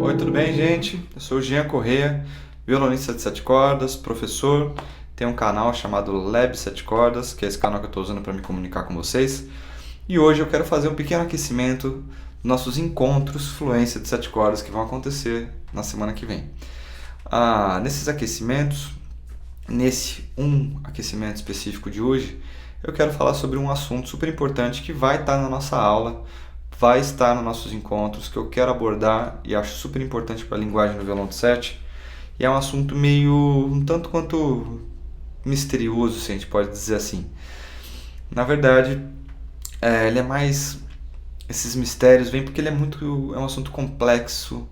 Oi, tudo bem, gente? Eu sou o Jean Corrêa, violonista de 7 cordas, professor. Tenho um canal chamado Lab 7 cordas, que é esse canal que eu estou usando para me comunicar com vocês. E hoje eu quero fazer um pequeno aquecimento dos nossos encontros Fluência de 7 cordas que vão acontecer na semana que vem. Nesses aquecimentos, nesse aquecimento específico de hoje, eu quero falar sobre um assunto super importante que vai estar na nossa aula, vai estar nos nossos encontros, que eu quero abordar e acho super importante para a linguagem do violão de 7. E é um assunto meio, um tanto quanto misterioso, se a gente pode dizer assim. Na verdade, ele é mais... Esses mistérios vêm porque é um assunto complexo,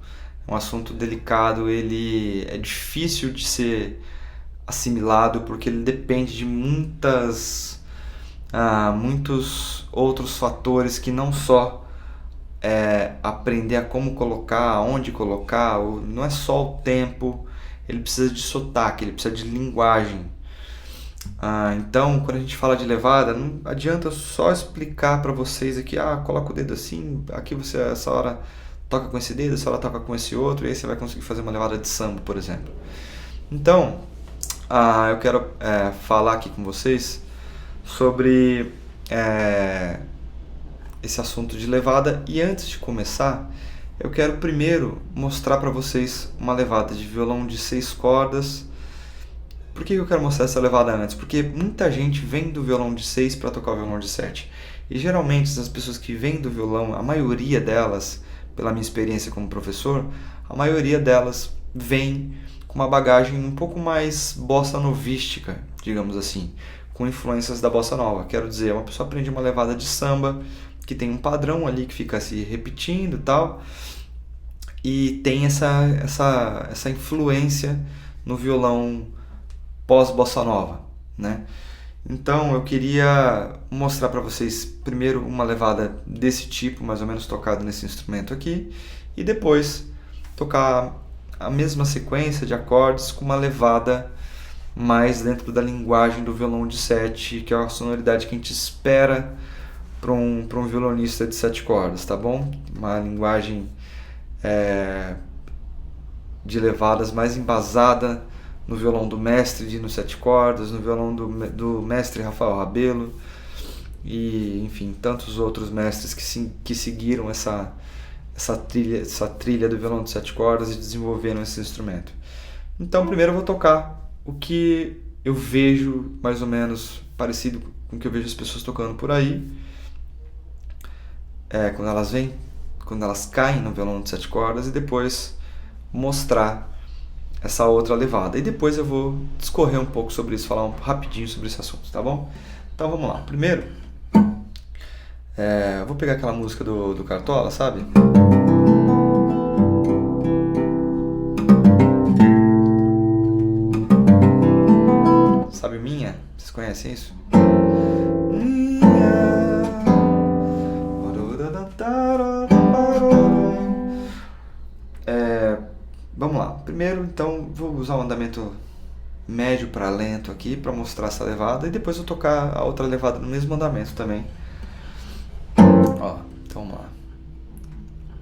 é um assunto delicado, ele é difícil de ser assimilado porque ele depende de muitos outros fatores que não só aprender a como colocar, aonde colocar, não é só o tempo, ele precisa de sotaque, ele precisa de linguagem. Então, quando a gente fala de levada, não adianta só explicar para vocês aqui, coloca o dedo assim, aqui você essa hora toca com esse dedo, essa hora toca com esse outro, e aí você vai conseguir fazer uma levada de samba, por exemplo. Então, eu quero falar aqui com vocês sobre esse assunto de levada, e antes de começar, eu quero primeiro mostrar para vocês uma levada de violão de 6 cordas. Por que eu quero mostrar essa levada antes? Porque muita gente vem do violão de 6 para tocar o violão de 7. E geralmente as pessoas que vêm do violão, a maioria delas, pela minha experiência como professor, a maioria delas vem com uma bagagem um pouco mais bossa novística, digamos assim, com influências da bossa nova. Quero dizer, uma pessoa aprende uma levada de samba, que tem um padrão ali que fica se repetindo e tal, e tem essa influência no violão pós-bossa nova, né? Então eu queria mostrar para vocês primeiro uma levada desse tipo, mais ou menos tocada nesse instrumento aqui, e depois tocar a mesma sequência de acordes com uma levada mais dentro da linguagem do violão de 7, que é a sonoridade que a gente espera para um violonista de 7 cordas, tá bom? Uma linguagem de levadas mais embasada no violão do mestre de 7 cordas, no violão do mestre Rafael Rabelo e, enfim, tantos outros mestres que seguiram essa trilha do violão de 7 cordas e desenvolveram esse instrumento. Então, primeiro eu vou tocar o que eu vejo mais ou menos parecido com o que eu vejo as pessoas tocando por aí, quando elas caem no violão de 7 cordas, e depois mostrar essa outra levada. E depois eu vou discorrer um pouco sobre isso, falar rapidinho sobre esse assunto, tá bom? Então vamos lá. Primeiro, eu vou pegar aquela música do Cartola, sabe? Sabe Minha? Vocês conhecem isso? Vamos lá. Primeiro, então, vou usar um andamento médio para lento aqui para mostrar essa levada, e depois eu tocar a outra levada no mesmo andamento também. Ó, então vamos lá.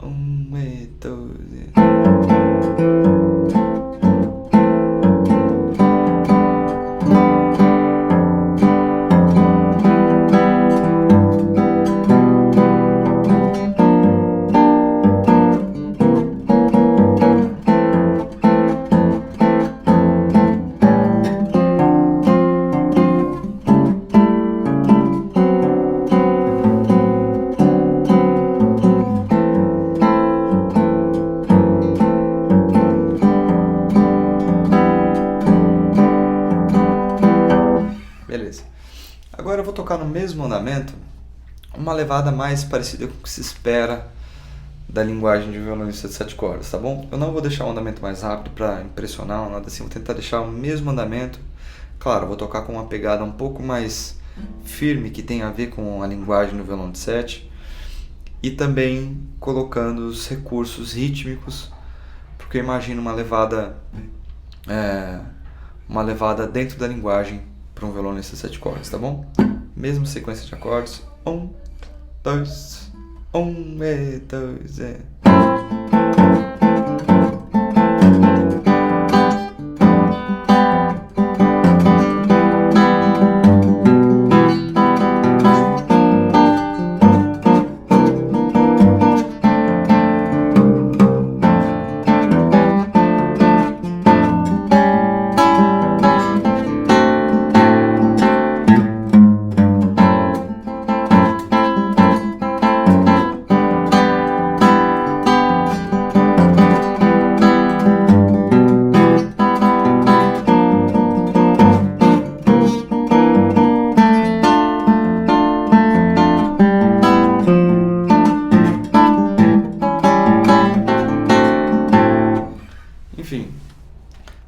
1, 2, beleza. Agora eu vou tocar no mesmo andamento uma levada mais parecida com o que se espera da linguagem de violonista de 7 cordas, tá bom? Eu não vou deixar o andamento mais rápido para impressionar ou nada assim, vou tentar deixar o mesmo andamento. Claro, vou tocar com uma pegada um pouco mais firme, que tem a ver com a linguagem do violão de 7, e também colocando os recursos rítmicos, porque eu imagino uma levada dentro da linguagem para um violonista de 7 cordas, tá bom? Mesma sequência de acordes. 1, dois, dois, Enfim,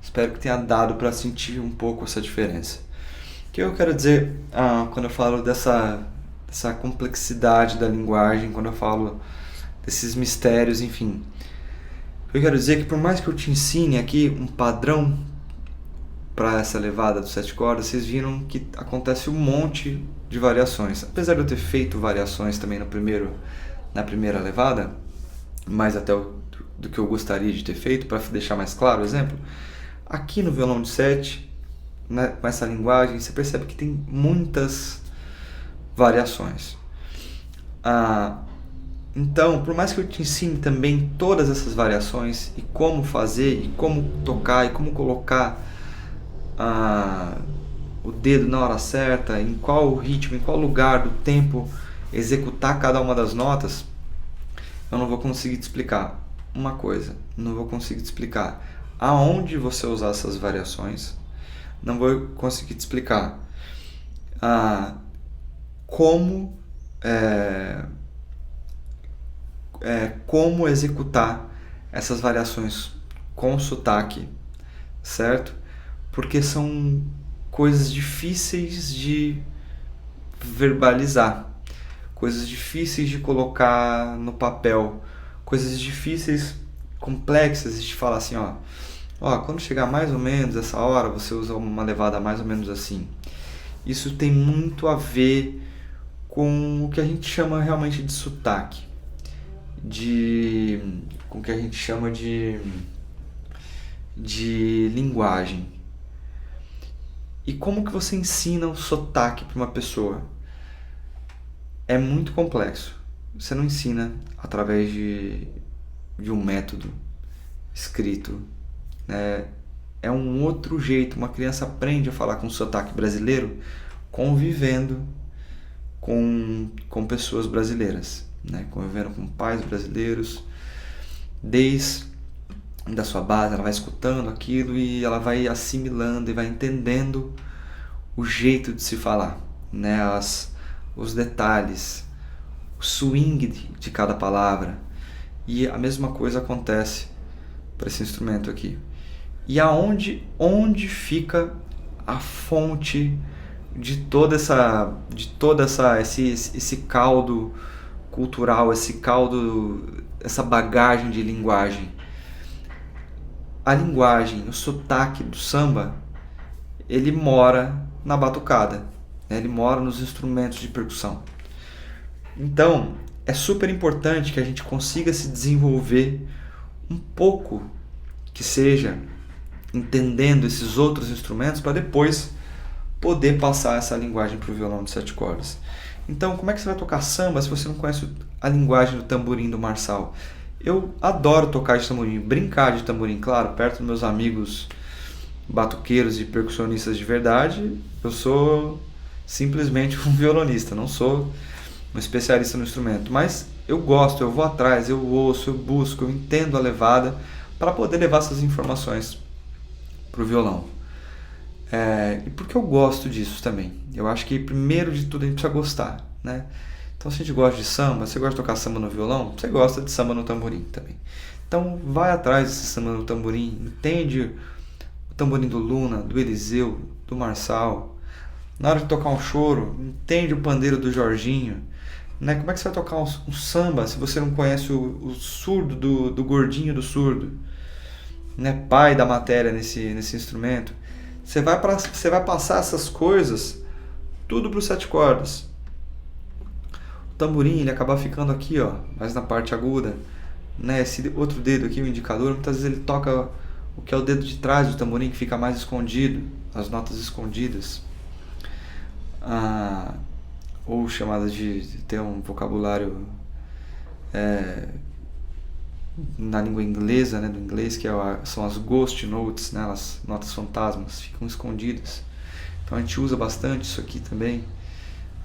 espero que tenha dado para sentir um pouco essa diferença. O que eu quero dizer quando eu falo dessa complexidade da linguagem, quando eu falo desses mistérios, enfim. Eu quero dizer que por mais que eu te ensine aqui um padrão para essa levada dos 7 cordas, vocês viram que acontece um monte de variações. Apesar de eu ter feito variações também na primeira levada, mais até do que eu gostaria de ter feito, para deixar mais claro o exemplo, aqui no violão de 7, né, com essa linguagem, você percebe que tem muitas variações. Então, por mais que eu te ensine também todas essas variações e como fazer, e como tocar, e como colocar o dedo na hora certa, em qual ritmo, em qual lugar do tempo executar cada uma das notas, eu não vou conseguir te explicar uma coisa, não vou conseguir te explicar aonde você usar essas variações, não vou conseguir te explicar como como executar essas variações com sotaque, certo? Porque são coisas difíceis de verbalizar, coisas difíceis de colocar no papel, coisas difíceis, complexas de falar assim, quando chegar mais ou menos essa hora, você usa uma levada mais ou menos assim. Isso tem muito a ver com o que a gente chama realmente de sotaque, com o que a gente chama de linguagem. E como que você ensina o sotaque para uma pessoa? É muito complexo. Você não ensina através de um método escrito, né? É um outro jeito. Uma criança aprende a falar com sotaque brasileiro convivendo com pessoas brasileiras, né? Convivendo com pais brasileiros. Desde da sua base, ela vai escutando aquilo e ela vai assimilando e vai entendendo o jeito de se falar, né? Os detalhes, o swing de cada palavra. E a mesma coisa acontece para esse instrumento aqui. E onde fica a fonte de toda esse caldo cultural, essa bagagem de linguagem? A linguagem, o sotaque do samba, ele mora na batucada, né? Ele mora nos instrumentos de percussão. Então, é super importante que a gente consiga se desenvolver um pouco, que seja entendendo esses outros instrumentos, para depois poder passar essa linguagem para o violão de 7 cordas. Então, como é que você vai tocar samba se você não conhece a linguagem do tamborim do marçal? Eu adoro tocar de tamborim, brincar de tamborim, claro, perto dos meus amigos batuqueiros e percussionistas de verdade. Eu sou simplesmente um violonista, não sou um especialista no instrumento, mas eu gosto, eu vou atrás, eu ouço, eu busco, eu entendo a levada para poder levar essas informações para o violão. E porque eu gosto disso também. Eu acho que primeiro de tudo a gente precisa gostar, né? Então, se a gente gosta de samba, você gosta de tocar samba no violão, você gosta de samba no tamborim também. Então, vai atrás desse samba no tamborim, entende o tamborim do Luna, do Eliseu, do Marçal. Na hora de tocar um choro, entende o pandeiro do Jorginho, né? Como é que você vai tocar um samba se você não conhece o surdo do gordinho do surdo, né? Pai da matéria nesse instrumento. Você vai passar essas coisas tudo para os 7 cordas. O tamborim ele acabar ficando aqui, ó, mais na parte aguda, né? Esse outro dedo aqui, o indicador, muitas vezes ele toca o que é o dedo de trás do tamborim, que fica mais escondido, as notas escondidas. Ou chamada de ter um vocabulário na língua inglesa, né, do inglês, que são as ghost notes, né, as notas fantasmas, ficam escondidas. Então a gente usa bastante isso aqui também.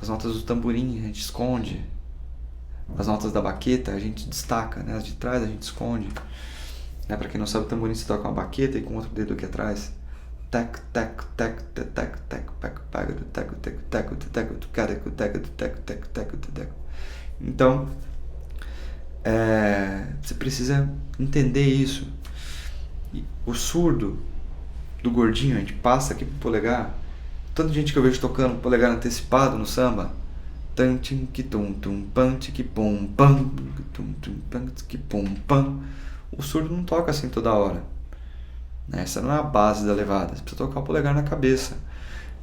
As notas do tamborim a gente esconde, as notas da baqueta a gente destaca, né, as de trás a gente esconde. Né, para quem não sabe, o tamborim se toca com a baqueta e com outro dedo aqui atrás. Tac, tac, tac, tac, tac, tac, tac, tac, tac, tac, tac, tac, tac. Então, você precisa entender isso. O surdo do gordinho, a gente passa aqui pro polegar. Tanta gente que eu vejo tocando polegar antecipado no samba. O surdo não toca assim toda hora. Essa não é a base da levada. Você precisa tocar o polegar na cabeça.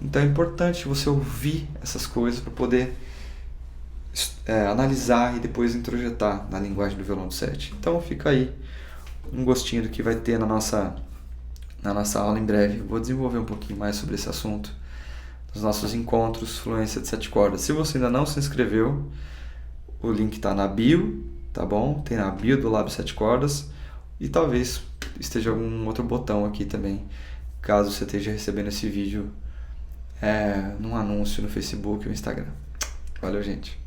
Então é importante você ouvir essas coisas para poder analisar e depois introjetar na linguagem do violão do 7. Então fica aí um gostinho do que vai ter na nossa aula em breve. Vou desenvolver um pouquinho mais sobre esse assunto nos nossos encontros Fluência de 7 cordas. Se você ainda não se inscreveu, o link está na bio, tá bom? Tem na bio do Lab 7 cordas e talvez esteja algum outro botão aqui também, caso você esteja recebendo esse vídeo num anúncio no Facebook ou Instagram. Valeu, gente!